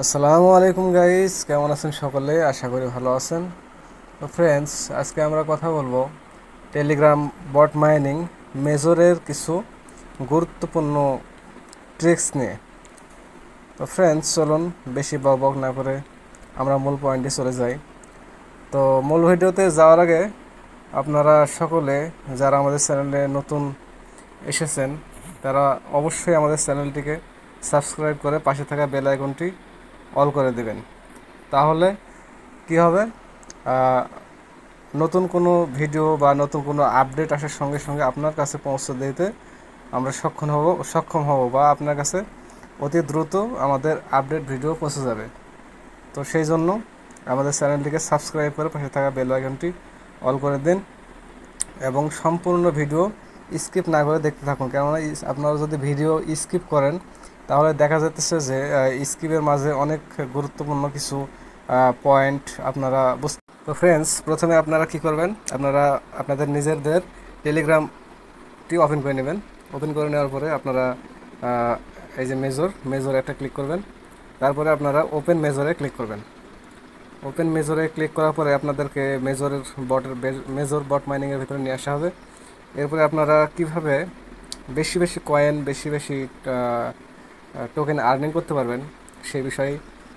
আসসালামু আলাইকুম গাইস, কেমন আছেন সকলে? আশা করি ভালো আছেন। তো ফ্রেন্ডস, আজকে আমরা কথা বলবো টেলিগ্রাম বট মাইনিং মেজরের কিছু গুরুত্বপূর্ণ ট্রিক্স নিয়ে। তো ফ্রেন্ডস, চলুন বেশি বক না করে আমরা মূল পয়েন্টে চলে যাই। তো মূল ভিডিওতে যাওয়ার আগে আপনারা সকলে যারা আমাদের চ্যানেলে নতুন এসেছেন তারা অবশ্যই আমাদের চ্যানেলটিকে সাবস্ক্রাইব করে পাশে থাকা বেল আইকনটি অল করে দেবেন। তাহলে কি হবে, নতুন কোনো ভিডিও বা নতুন কোনো আপডেট আসার সঙ্গে সঙ্গে আপনার কাছে পৌঁছে দিতে আমরা সক্ষম হব বা আপনার কাছে অতি দ্রুত আমাদের আপডেট ভিডিও পৌঁছে যাবে। তো সেই জন্য আমাদের চ্যানেলটিকে সাবস্ক্রাইব করে পাশে থাকা বেল আইকনটি অল করে দিন এবং সম্পূর্ণ ভিডিও স্কিপ না করে দেখতে থাকুন। কেননা আপনারা যদি ভিডিও স্কিপ করেন তাহলে দেখা যাচ্ছে যে স্কিপের মাঝে অনেক গুরুত্বপূর্ণ কিছু পয়েন্ট আপনারা বুঝতে। তো ফ্রেন্ডস, প্রথমে আপনারা কি করবেন, আপনারা আপনাদের নিজেদের টেলিগ্রামটি ওপেন করে নেবেন। ওপেন করে নেওয়ার পরে আপনারা এই যে মেজর একটা ক্লিক করবেন। তারপরে আপনারা ওপেন মেজরে ক্লিক করবেন। ওপেন মেজরে ক্লিক করার পরে আপনাদেরকে মেজর বট মাইনিংয়ের ভিতরে নিয়ে আসা হবে। এরপরে আপনারা কিভাবে বেশি বেশি কয়েন, বেশি বেশি টোকেন আর্নিং করতে পারবেন সেই বিষয়ে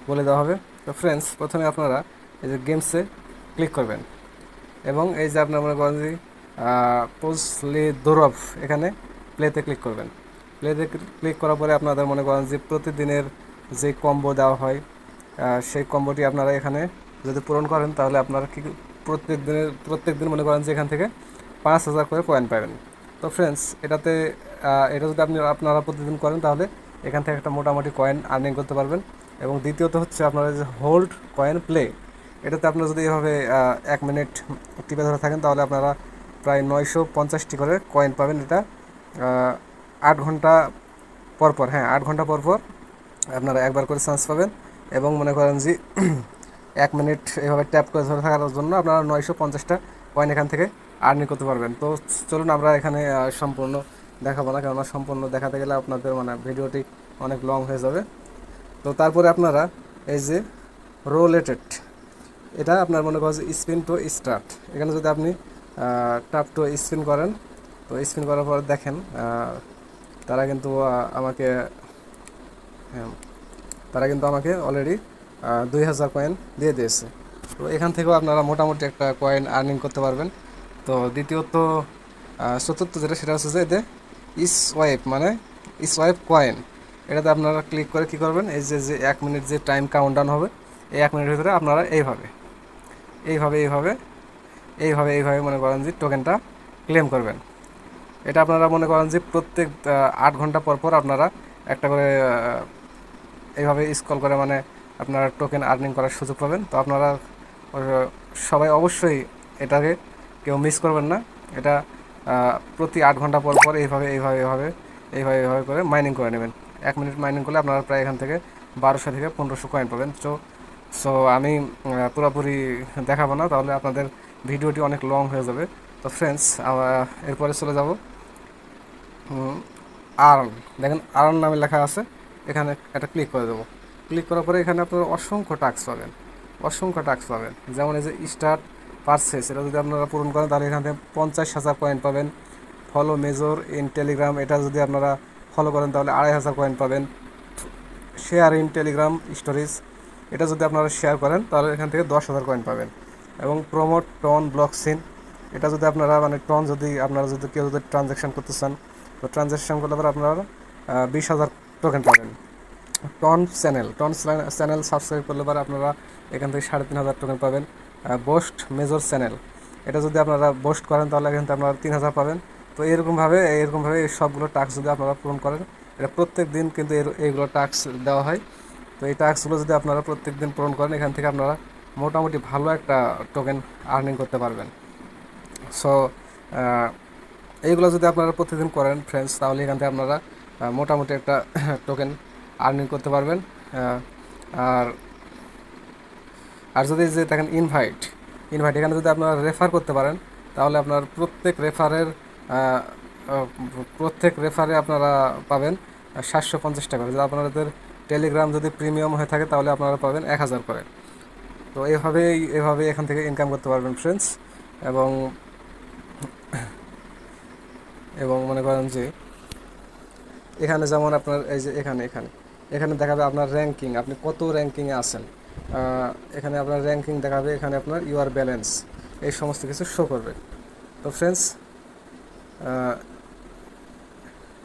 বলে দেওয়া হবে। তো ফ্রেন্ডস, প্রথমে আপনারা এই যে গেমসে ক্লিক করবেন এবং এই যে আপনার মনে করেন যে পোজলি দৌরব, এখানে প্লেতে ক্লিক করবেন। প্লেতে ক্লিক করার পরে আপনাদের মনে করেন যে প্রতিদিনের যে কম্বো দেওয়া হয় সেই কম্বোটি আপনারা এখানে যদি পূরণ করেন তাহলে আপনারা কি প্রত্যেক দিন মনে করেন যে এখান থেকে 5,000 করে কয়েন পাবেন। তো ফ্রেন্ডস, এটা যদি আপনারা প্রতিদিন করেন তাহলে এখান থেকে একটা মোটামুটি কয়েন আর্নিং করতে পারবেন। এবং দ্বিতীয়ত হচ্ছে আপনারা যে হোল্ড কয়েন প্লে, এটাতে আপনারা যদি এভাবে 1 মিনিট টিপে ধরে থাকেন তাহলে আপনারা প্রায় 950টি করে কয়েন পাবেন। এটা 8 ঘন্টা পরপর, 8 ঘন্টা পরপর আপনারা একবার করে চান্স পাবেন। এবং মনে করেন যে 1 মিনিট এভাবে ট্যাপ করে ধরে থাকার জন্য আপনারা 950টা কয়েন এখান থেকে আর্নিং করতে পারবেন। তো চলুন আমরা এখানে সম্পূর্ণ দেখাবো না, কেননা সম্পূর্ণ দেখাতে গেলে আপনাদের ভিডিওটি অনেক লং হয়ে যাবে। তো তারপরে আপনারা এই যে রোলেটেড, এটা আপনার মনে করেন যে স্পিন টু স্টার্ট, এখানে যদি আপনি ট্যাপ টু স্পিন করেন, তো স্পিন করার পর দেখেন তারা কিন্তু আমাকে হ্যাঁ, তারা কিন্তু আমাকে অলরেডি 2,000 কয়েন দিয়ে দিয়েছে। তো এখান থেকেও আপনারা মোটামুটি একটা কয়েন আর্নিং করতে পারবেন। তো দ্বিতীয়ত চতুর্থ যেটা, সেটা হচ্ছে যে এতে ইসওয়াইপ ইসওয়াইপ কয়েন, এটাতে আপনারা ক্লিক করে কী করবেন, এই যে 1 মিনিট যে টাইম কাউন্টডাউন হবে, এই 1 মিনিটের ভিতরে আপনারা এইভাবে এইভাবে এইভাবে এইভাবে এইভাবে মনে করেন যে টোকেনটা ক্লেম করবেন। এটা আপনারা মনে করেন যে প্রত্যেক 8 ঘন্টা পর পর আপনারা একটা করে এইভাবে স্ক্রল করে আপনারা টোকেন আর্নিং করার সুযোগ পাবেন। তো আপনারা সবাই অবশ্যই এটাকে কেউ মিস করবেন না। এটা প্রতি 8 ঘন্টা পর পর এইভাবে এইভাবে এইভাবে এইভাবে এইভাবে করে মাইনিং করে নেবেন। 1 মিনিট মাইনিং করলে আপনারা প্রায় এখান থেকে 1200 থেকে 1500 কয়েন পাবেন। সো আমি পুরোপুরি দেখাবো না, তাহলে আপনাদের ভিডিওটি অনেক লং হয়ে যাবে। তো ফ্রেন্ডস, এরপরে চলে যাব আর্ন। দেখেন আর্ন নামে লেখা আছে, এখানে একটা ক্লিক করে দেবো। ক্লিক করার পরে এখানে আপনারা অসংখ্য টাস্ক পাবেন। যেমন এই যে স্টার্ট পারচেস, এটা যদি আপনারা পূরণ করেন তাহলে এখান থেকে 50,000 কয়েন পাবেন। ফলো মেজর ইন টেলিগ্রাম, এটা যদি আপনারা ফলো করেন তাহলে 2,500 কয়েন পাবেন। শেয়ার ইন টেলিগ্রাম স্টোরিজ, এটা যদি আপনারা শেয়ার করেন তাহলে এখান থেকে 10,000 কয়েন পাবেন। এবং প্রমোট টন ব্লকচেন, এটা যদি আপনারা টন যদি আপনারা যদি কেউ যদি ট্রানজ্যাকশন করতে চান, তো ট্রানজ্যাকশন করলে পরে আপনারা 20,000 টোকেন পাবেন। টন চ্যানেল সাবস্ক্রাইব করলে পরে আপনারা এখান থেকে 3,500 টোকেন পাবেন। বোস্ট মেজর চ্যানেল, এটা যদি আপনারা বোস্ট করেন তাহলে এখান থেকে আপনারা 3,000 পাবেন। তো এরকমভাবে এই সবগুলো টাস্ক যদি আপনারা পূরণ করেন, এটা প্রত্যেক দিন কিন্তু এইগুলো টাস্ক দেওয়া হয়। তো এই টাস্কগুলো যদি আপনারা প্রত্যেক দিন পূরণ করেন, এখান থেকে আপনারা মোটামুটি ভালো একটা টোকেন আর্নিং করতে পারবেন। সো এইগুলো যদি আপনারা প্রতিদিন করেন ফ্রেন্ডস, তাহলে এখান থেকে আপনারা মোটামুটি একটা টোকেন আর্নিং করতে পারবেন। আর আর যদি যে দেখেন ইনভাইট, এখানে যদি আপনারা রেফার করতে পারেন তাহলে আপনার প্রত্যেক রেফারে আপনারা পাবেন 750 টাকা। যদি আপনাদের টেলিগ্রাম যদি প্রিমিয়াম হয়ে থাকে তাহলে আপনারা পাবেন 1000 করে। তো এভাবে এখান থেকে ইনকাম করতে পারবেন ফ্রেন্ডস। এবং এবং মনে করেন যে এখানে যেমন আপনার এই যে এখানে এখানে এখানে দেখাবে আপনার র্যাঙ্কিং, আপনি কত র্যাঙ্কিংয়ে আছেন। এখানে আপনার র্যাঙ্কিং দেখাবে, এখানে আপনার ইউআর ব্যালেন্স, এই সমস্ত কিছু শো করবে। তো ফ্রেন্ডস,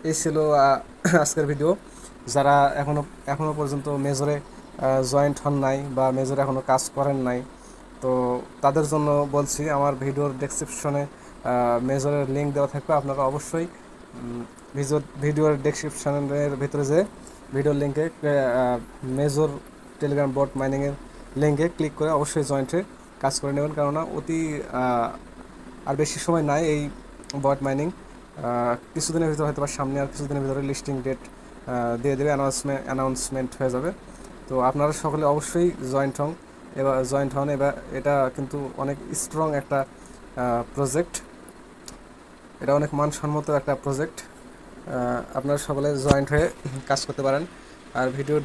এই ছিল আজকের ভিডিও। যারা এখনও পর্যন্ত মেজরে জয়েন্ট হন নাই বা মেজরে এখনও কাজ করেন নাই, তো তাদের জন্য বলছি, আমার ভিডিওর ডেসক্রিপশনে মেজরের লিঙ্ক দেওয়া থাকবে। আপনারা অবশ্যই ভিডিওর ডেসক্রিপশনের ভিতরে যে ভিডিওর লিঙ্কে মেজর টেলিগ্রাম বট মাইনিংয়ের লিঙ্কে ক্লিক করে অবশ্যই জয়েন্টে কাজ করে নেবেন, কেননা আর বেশি সময় নাই এই বট মাইনিং। কিছুদিনের ভিতরে হয়তো বা সামনে আর কিছুদিনের ভিতরে লিস্টিং ডেট দিয়ে দেবে, অ্যানাউন্সমেন্ট হয়ে যাবে। তো আপনারা সকলে অবশ্যই জয়েন্ট হন। এবার এটা কিন্তু অনেক স্ট্রং একটা প্রজেক্ট, এটা অনেক মানসম্মত একটা প্রজেক্ট। আপনারা সকলে জয়েন্ট হয়ে কাজ করতে পারেন। আর ভিডিওর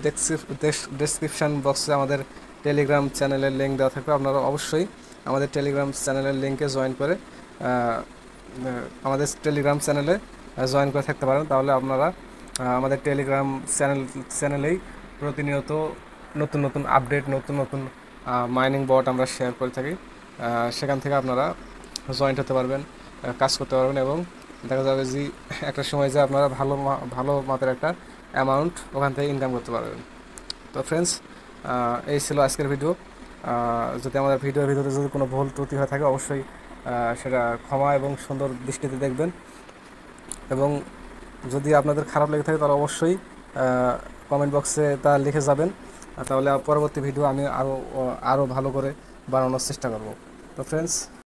ডেসক্রিপশান বক্সে আমাদের টেলিগ্রাম চ্যানেলের লিঙ্ক দেওয়া থাকবে। আপনারা অবশ্যই আমাদের টেলিগ্রাম চ্যানেলের লিঙ্কে জয়েন করে আমাদের টেলিগ্রাম চ্যানেলে জয়েন করে থাকতে পারেন। তাহলে আপনারা আমাদের টেলিগ্রাম চ্যানেলেই প্রতিনিয়ত নতুন নতুন আপডেট, নতুন নতুন মাইনিং বট আমরা শেয়ার করে থাকি। সেখান থেকে আপনারা জয়েন্ট হতে পারবেন, কাজ করতে পারবেন, এবং দেখা যাবে যে একটা সময় যে আপনারা ভালো মাপের একটা অ্যামাউন্ট ওখান থেকে ইনকাম করতে পারবেন। তো ফ্রেন্ডস, এই ছিল আজকের ভিডিও। যদি আমাদের ভিডিওর ভিতরে যদি কোনো ভুল ত্রুটি হয়ে থাকে, অবশ্যই সেটা ক্ষমা এবং সুন্দর দৃষ্টিতে দেখবেন। এবং যদি আপনাদের খারাপ লেগে থাকে তাহলে অবশ্যই কমেন্ট বক্সে তা লিখে যাবেন, তাহলে পরবর্তী ভিডিও আমি আরও ভালো করে বানানোর চেষ্টা করব। তো ফ্রেন্ডস,